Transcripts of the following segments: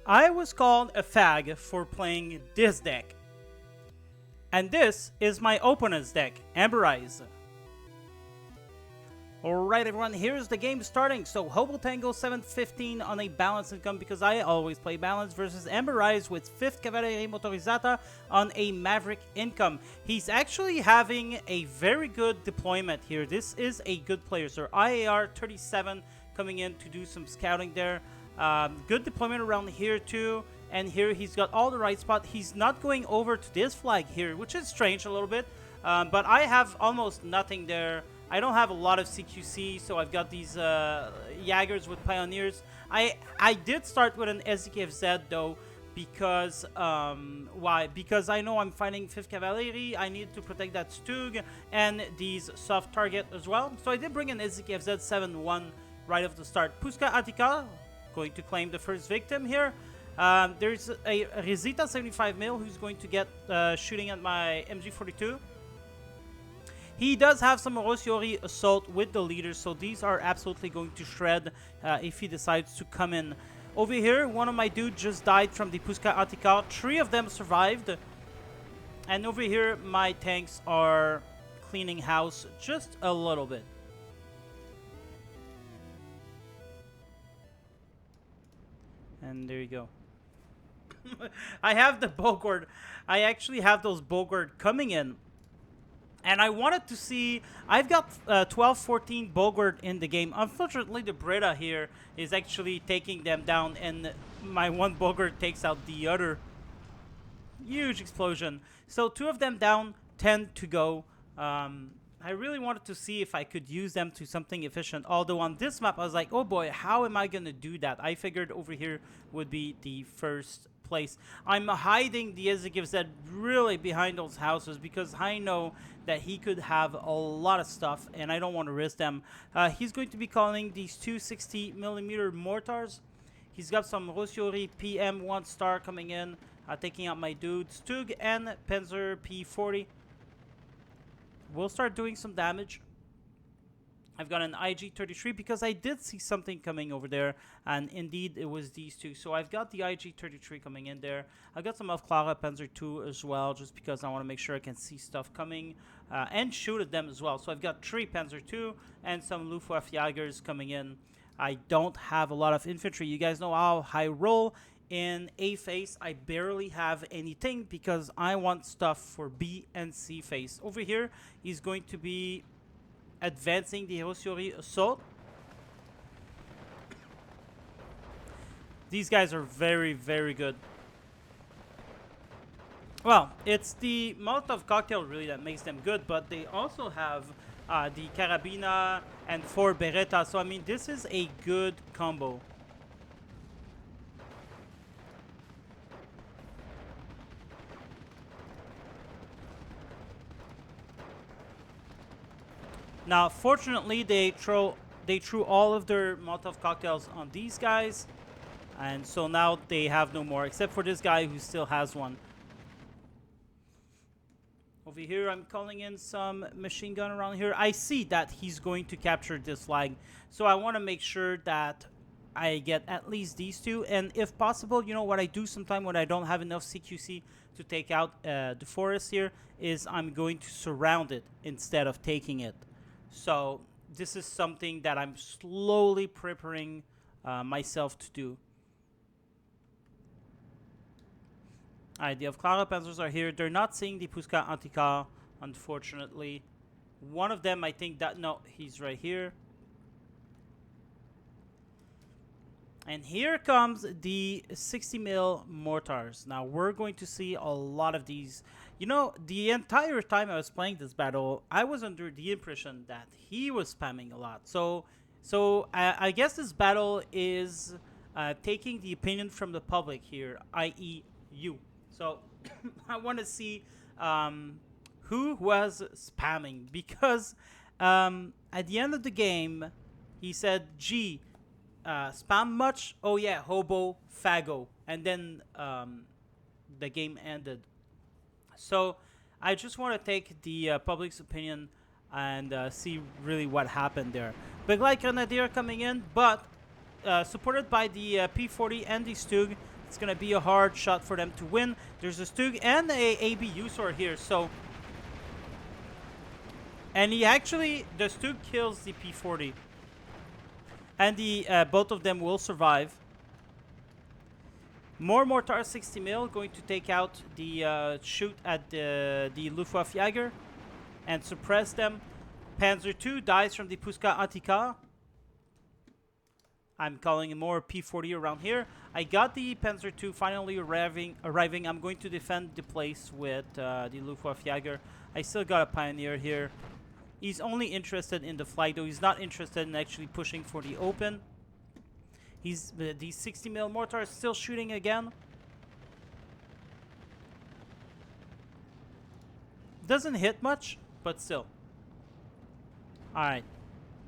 I was called a fag for playing this deck. And this is my opponent's deck, Amberised. Alright everyone, here's the game starting. So Hobo Tango 715 on a balanced income because I always play balance versus Amberised with 5th Cavalerie Motorizata on a Maverick income. He's actually having a very good deployment here. This is a good player. So IAR 37 coming in to do some scouting there. Good deployment around here too. And here he's got all the right spot. He's not going over to this flag here, which is strange a little bit. But I have almost nothing there. I don't have a lot of CQC, so I've got these Jaggers with Pioneers. I did start with an SDKFZ though, because why? Because I know I'm fighting 5th Cavalerie. I need to protect that Stug and these soft target as well. So I did bring an SDKFZ 7-1 right off the start. Puska Atika going to claim the first victim here. There's a Rizita 75 mil who's going to get shooting at my MG42. He does have some Rosiori assault with the leaders, so these are absolutely going to shred if he decides to come in. Over here, one of my dudes just died from the Puska Atika. 3 of them survived. And over here, my tanks are cleaning house just a little bit. And there you go. I have the Bogard. I actually have those Bogard coming in. And I wanted to see, I've got 12-14 Bogard in the game. Unfortunately, the Breda here is actually taking them down, and my one Bogard takes out the other. Huge explosion. So 2 of them down, 10 to go. I really wanted to see if I could use them to something efficient. Although on this map, I was like, oh boy, how am I going to do that? I figured over here would be the first place. I'm hiding the SDKFZ really behind those houses because I know that he could have a lot of stuff and I don't want to risk them. He's going to be calling these 260mm mortars. He's got some Rosiori PM 1 star coming in, taking out my dudes, Stug and Panzer P40. We'll start doing some damage. I've got an IG-33 because I did see something coming over there, and indeed it was these 2. So I've got the IG-33 coming in there. I've got some Elf Clara Panzer 2 as well, just because I want to make sure I can see stuff coming and shoot at them as well. So I've got 3 Panzer 2 and some Luftwaffe Jaggers coming in. I don't have a lot of infantry. You guys know how I roll. In A phase, I barely have anything because I want stuff for B and C phase. Over here, he's going to be advancing the Rosiori assault. These guys are very, very good. Well, it's the Molotov cocktail really that makes them good, but they also have the Carabina and 4 Beretta. So, I mean, this is a good combo. Now, fortunately, they threw all of their Molotov cocktails on these guys, and so now they have no more, except for this guy who still has one. Over here, I'm calling in some machine gun around here. I see that he's going to capture this flag, so I want to make sure that I get at least these 2, and if possible, you know what I do sometimes when I don't have enough CQC to take out the forest here, is I'm going to surround it instead of taking it. So this is something that I'm slowly preparing myself to do. Alright, the Clara Panzers are here. They're not seeing the Puska Antika, unfortunately. One of them, I think that, no, he's right here. And here comes the 60mm mortars. Now, we're going to see a lot of these. You know, the entire time I was playing this battle, I was under the impression that he was spamming a lot. So I guess this battle is taking the opinion from the public here, i.e. you. So I want to see who was spamming. Because at the end of the game, he said, gee, spam much? Oh yeah, Hobo, Fago. And then the game ended. So I just want to take the public's opinion and see really what happened there. Big Light Grenadier coming in, but supported by the P40 and the Stug. It's going to be a hard shot for them to win. There's a Stug and a ABU sword here, so... And he actually... The Stug kills the P40. And the both of them will survive. More Mortar 60 mil going to take out the shoot at the Luftwaffejäger and suppress them. Panzer II dies from the Puska Antikar. I'm calling it more P40 around here. I got the Panzer II finally arriving. I'm going to defend the place with the Luftwaffejäger. I still got a Pioneer here. He's only interested in the flag, though. He's not interested in actually pushing for the open. He's the 60 mil mortar is still shooting again. Doesn't hit much, but still. Alright.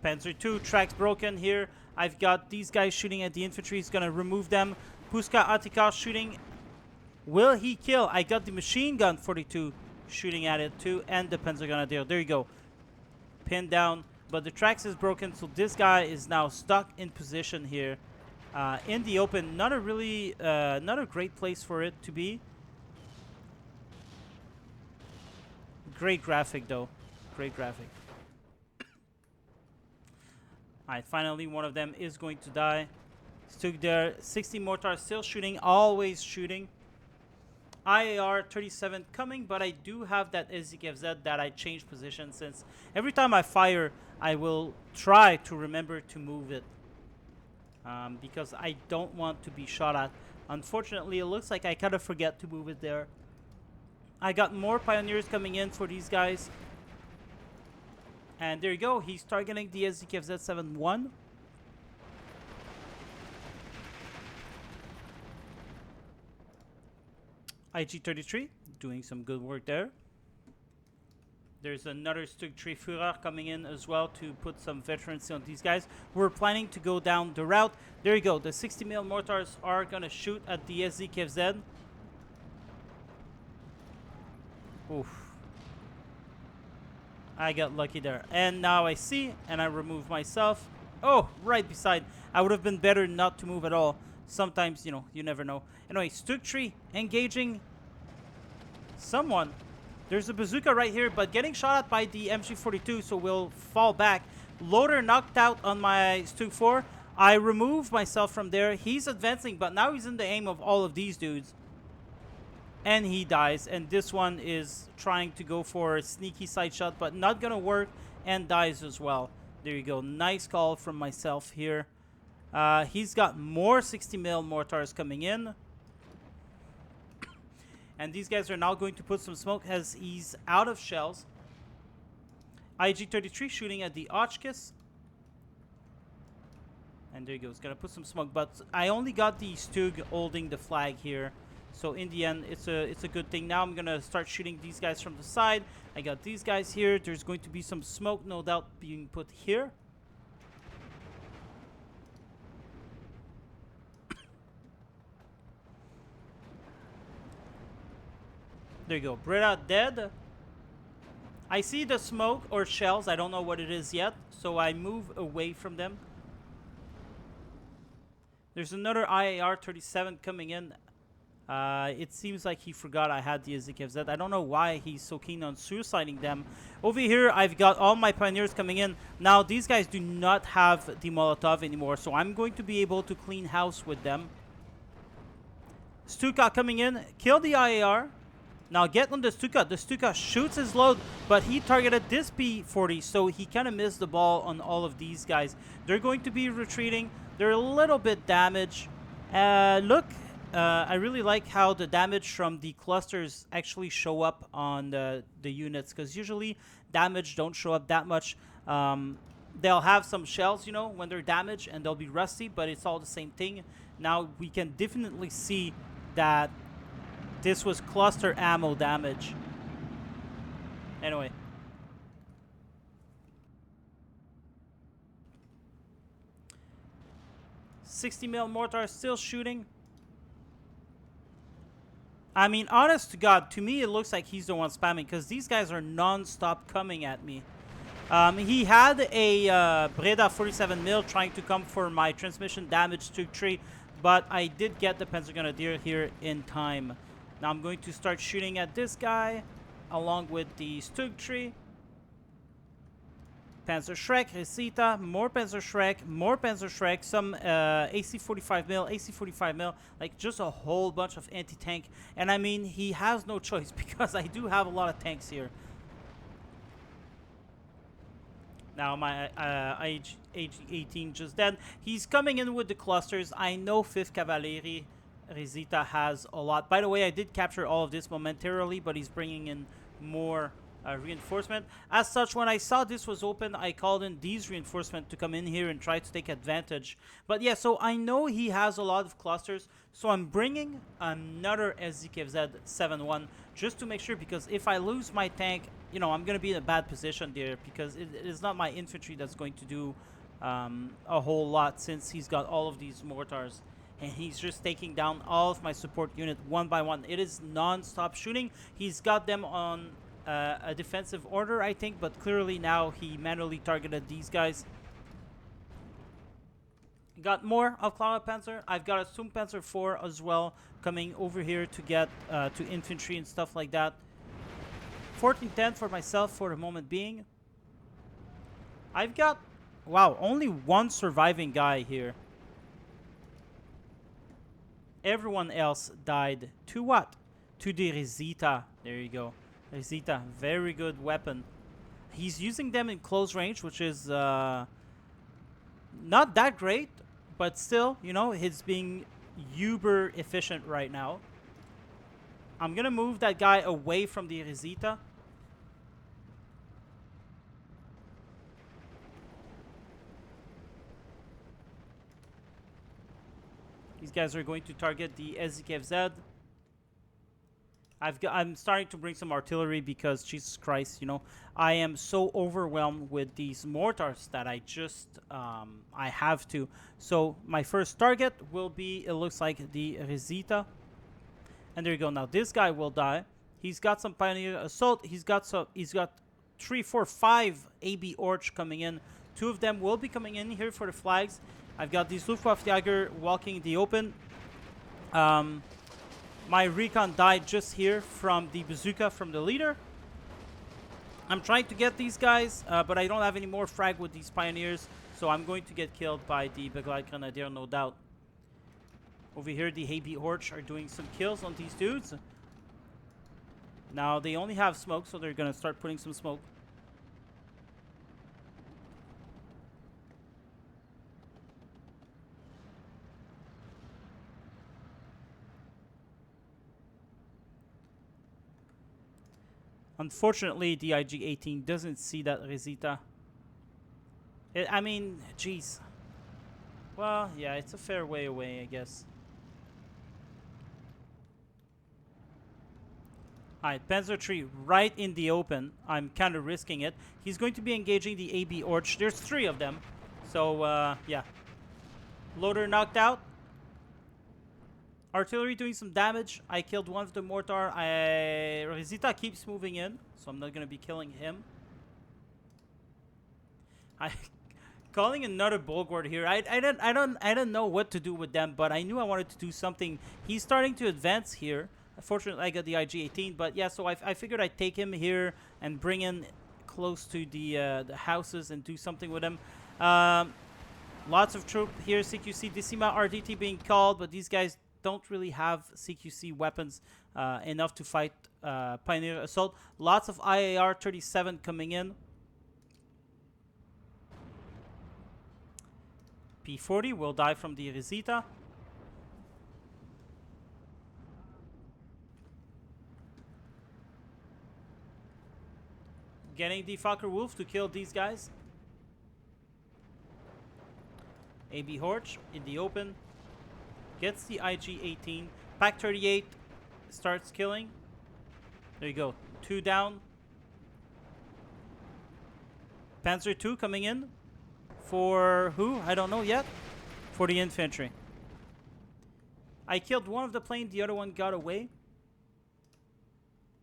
Panzer II, tracks broken here. I've got these guys shooting at the infantry. He's going to remove them. Puska Antikar shooting. Will he kill? I got the machine gun 42 shooting at it too. And the Panzer Grenadier. There you go. Pinned down. But the tracks is broken. So this guy is now stuck in position here. In the open. Not a really, not a great place for it to be. Great graphic though. Great graphic. Alright, finally one of them is going to die. Stuck there. 60 mortar still shooting. Always shooting. IAR 37 coming, but I do have that SZKFZ that I changed position, since every time I fire, I will try to remember to move it. Because I don't want to be shot at. Unfortunately, it looks like I kind of forget to move it there. I got more Pioneers coming in for these guys. And there you go. He's targeting the SZKFZ 7-1. IG-33 doing some good work there. There's another Stug 3 Führer coming in as well to put some veterans on these guys. We're planning to go down the route. There you go. The 60 mil mortars are going to shoot at the SZKFZ. Oof. I got lucky there. And now I see, and I remove myself. Oh, right beside. I would have been better not to move at all. Sometimes, you know, you never know. Anyway, Stug 3 engaging someone. There's a bazooka right here, but getting shot at by the MG42, so we'll fall back. Loader knocked out on my Stug 4. I remove myself from there. He's advancing, but now he's in the aim of all of these dudes. And he dies. And this one is trying to go for a sneaky side shot, but not going to work, and dies as well. There you go. Nice call from myself here. He's got more 60 mil mortars coming in. And these guys are now going to put some smoke as he's out of shells. IG-33 shooting at the Ochkis. And there he goes. Gonna put some smoke. But I only got the Stug holding the flag here. So in the end, it's a good thing. Now I'm gonna start shooting these guys from the side. I got these guys here. There's going to be some smoke, no doubt, being put here. There you go. Breda dead. I see the smoke or shells. I don't know what it is yet. So I move away from them. There's another IAR 37 coming in. It seems like he forgot I had the SZKFZ. I don't know why he's so keen on suiciding them. Over here, I've got all my Pioneers coming in. Now, these guys do not have the Molotov anymore. So I'm going to be able to clean house with them. Stuka coming in. Kill the IAR. Now get on the Stuka. The Stuka shoots his load, but he targeted this P40, so he kind of missed the ball on all of these guys. They're going to be retreating. They're a little bit damaged. Look, I really like how the damage from the clusters actually show up on the units, because usually damage don't show up that much. They'll have some shells, you know, when they're damaged, and they'll be rusty, but it's all the same thing. Now we can definitely see that this was cluster ammo damage. Anyway. .60 mil mortar still shooting. I mean, honest to God, to me it looks like he's the one spamming, because these guys are non-stop coming at me. He had a Breda 47 mil trying to come for my transmission damage to tree, but I did get the Panzer Grenadier here in time. Now I'm going to start shooting at this guy, along with the Stug tree. Panzer Shrek, Resita, more Panzer Shrek, some AC 45 mil, AC 45 mil, like just a whole bunch of anti-tank. And I mean, he has no choice because I do have a lot of tanks here. Now my AG-18 just dead. He's coming in with the clusters. I know 5th Cavalerie Resita has a lot. By the way, I did capture all of this momentarily, but he's bringing in more reinforcement. As such, when I saw this was open, I called in these reinforcements to come in here and try to take advantage. But yeah, so I know he has a lot of clusters, so I'm bringing another SZKZ 7-1 just to make sure, because if I lose my tank, you know, I'm going to be in a bad position there, because it is not my infantry that's going to do a whole lot, since he's got all of these mortars. And he's just taking down all of my support unit one by one. It is non-stop shooting. He's got them on a defensive order, I think, but clearly now he manually targeted these guys. Got more of Cloud Panzer. I've got a Panzer 4 as well coming over here to get to infantry and stuff like that. 1410 for myself for the moment being. I've got, wow, only one surviving guy here. Everyone else died to what? To the Resita. There you go. Resita, very good weapon. He's using them in close range, which is not that great, but still, you know, he's being uber efficient right now. I'm gonna move that guy away from the Resita. These guys are going to target the SZKZ. I'm starting to bring some artillery because, Jesus Christ, you know, I am so overwhelmed with these mortars that I just, I have to. So my first target will be, it looks like, the Resita. And there you go. Now this guy will die. He's got some Pioneer Assault. He's got 3, 4, 5 AB Orch coming in. 2 of them will be coming in here for the flags. I've got these Luftwaffenjäger walking the open. My recon died just here from the bazooka from the leader. I'm trying to get these guys, but I don't have any more frag with these pioneers, so I'm going to get killed by the Begleit Grenadier, no doubt. Over here, the Haby Orch are doing some kills on these dudes. Now, they only have smoke, so they're going to start putting some smoke. Unfortunately, the IG-18 doesn't see that Resita. I mean, jeez. Well, yeah, it's a fair way away, I guess. Alright, Panzer III right in the open. I'm kind of risking it. He's going to be engaging the AB Orch. There's 3 of them. So, yeah. Loader knocked out. Artillery doing some damage. I killed one of the mortar. Resita keeps moving in, so I'm not gonna be killing him. Calling another Bulgard here. I don't know what to do with them, but I knew I wanted to do something. He's starting to advance here. Unfortunately, I got the IG-18, but yeah, so I figured I'd take him here and bring in close to the houses and do something with him. Lots of troop here. CQC Decima RDT being called, but these guys don't really have CQC weapons enough to fight Pioneer Assault. Lots of IAR 37 coming in. P40 will die from the Resita. Getting the Fokker Wolf to kill these guys. AB Horch in the open. Gets the IG-18. Pack 38 starts killing. There you go. 2 down. Panzer II coming in. For who? I don't know yet. For the infantry. I killed one of the plane. The other one got away.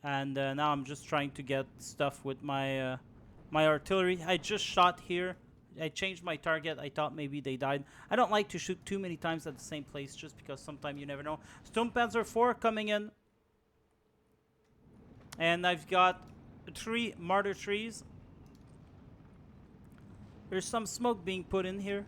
And now I'm just trying to get stuff with my my artillery. I just shot here I changed my target. I thought maybe they died. I don't like to shoot too many times at the same place just because sometimes you never know. Sturmpanzer 4 coming in. And I've got 3 Mortar trees. There's some smoke being put in here.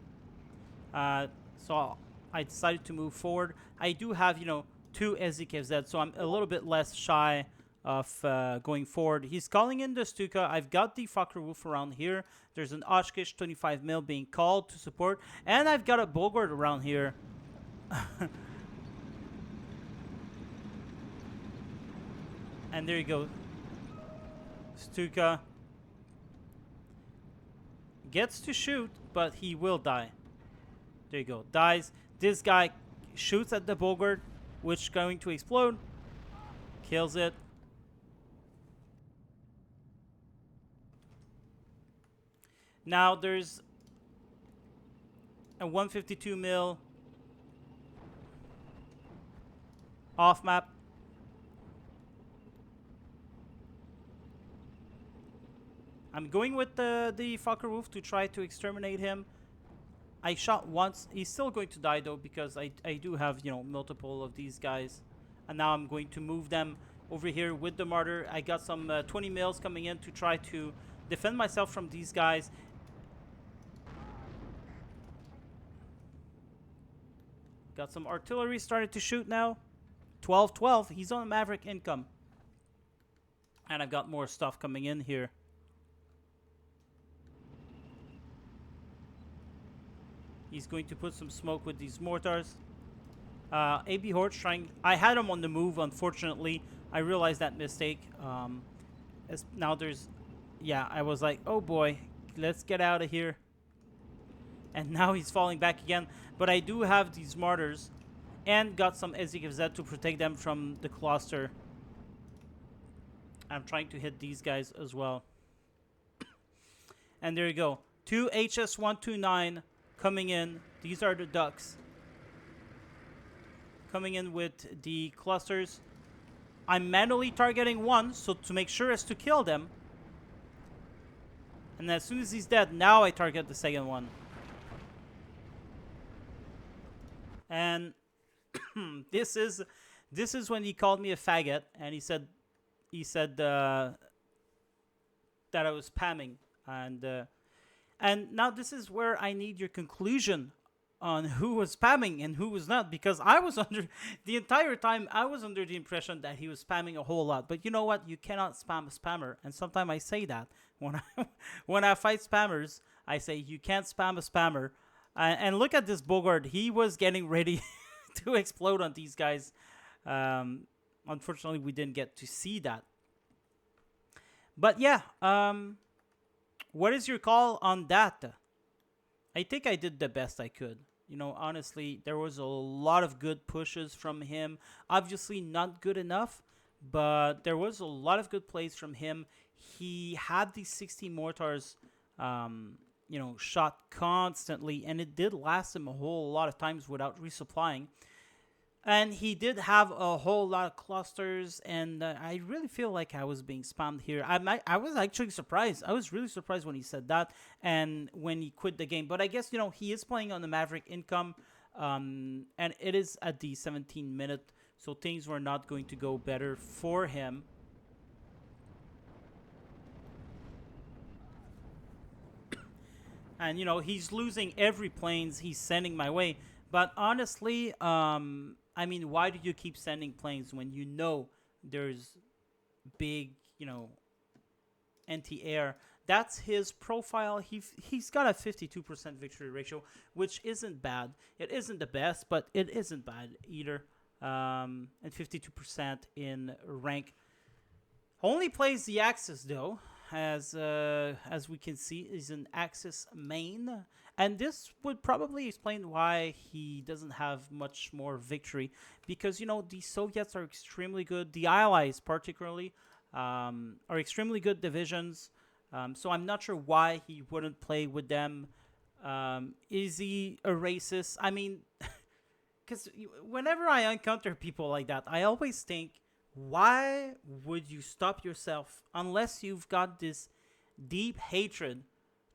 So I decided to move forward. I do have, 2 SDKZ, so I'm a little bit less shy of going forward. He's calling in the Stuka. I've got the Fokker Wolf around here. There's an Oshkosh 25mm being called to support. And I've got a Bulgard around here. And there you go. Stuka gets to shoot, but he will die. There you go. Dies. This guy shoots at the Bulgard, which is going to explode. Kills it. Now there's a 152 mil off map. I'm going with the Fokker Wolf to try to exterminate him. I shot once. He's still going to die though because I do have, multiple of these guys. And now I'm going to move them over here with the Mortar. I got some 20 mils coming in to try to defend myself from these guys. Got some artillery started to shoot now. 12-12. He's on a Maverick income. And I've got more stuff coming in here. He's going to put some smoke with these mortars. AB Horde trying... I had him on the move, unfortunately. I realized that mistake. Now there's... Yeah, I was like, oh boy, let's get out of here. And now he's falling back again. But I do have these mortars. And got some SDKZ to protect them from the cluster. I'm trying to hit these guys as well. And there you go. 2 HS-129 coming in. These are the ducks. Coming in with the clusters. I'm manually targeting one, so to make sure as to kill them. And as soon as he's dead, now I target the second one. And this is when he called me a faggot, and he said that I was spamming, and now this is where I need your conclusion on who was spamming and who was not, because I was under the entire time I was under the impression that he was spamming a whole lot. But you know what? You cannot spam a spammer, and sometimes I say that when I fight spammers, I say you can't spam a spammer. And look at this Bogard. He was getting ready to explode on these guys. Unfortunately, we didn't get to see that. But yeah, what is your call on that? I think I did the best I could. Honestly, there was a lot of good pushes from him. Obviously, not good enough, but there was a lot of good plays from him. He had these 60 mortars, shot constantly, and it did last him a whole lot of times without resupplying. And he did have a whole lot of clusters, and I really feel like I was being spammed here. I was actually surprised. I was really surprised when he said that and when he quit the game. But I guess, he is playing on the Maverick income, and it is at the 17 minute, so things were not going to go better for him. And, he's losing every planes he's sending my way. But honestly, why do you keep sending planes when you know there's big, anti-air? That's his profile. He's got a 52% victory ratio, which isn't bad. It isn't the best, but it isn't bad either. And 52% in rank. Only plays the Axis though. As we can see, is an Axis main, and this would probably explain why he doesn't have much more victory, because the Soviets are extremely good, the Allies particularly are extremely good divisions, so I'm not sure why he wouldn't play with them. Is he a racist? Because whenever I encounter people like that, I always think, why would you stop yourself unless you've got this deep hatred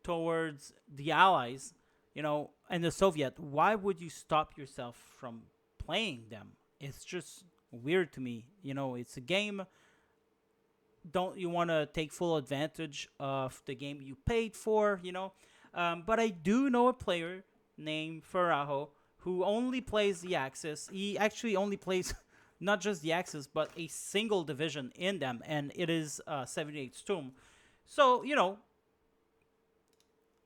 towards the Allies, and the Soviet, why would you stop yourself from playing them? It's just weird to me. It's a game. Don't you want to take full advantage of the game you paid for? But I do know a player named Farajo who only plays the Axis. He actually only plays not just the Axis, but a single division in them, and it is 78 Sturm. So,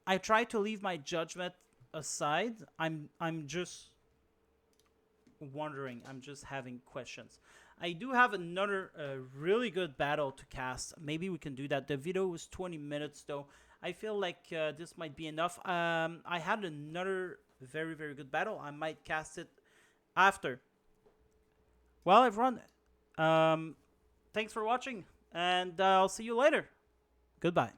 I try to leave my judgment aside. I'm just wondering. I'm just having questions. I do have another really good battle to cast. Maybe we can do that. The video was 20 minutes, though. I feel like this might be enough. I had another very, very good battle. I might cast it after. Well, everyone, thanks for watching, and I'll see you later. Goodbye.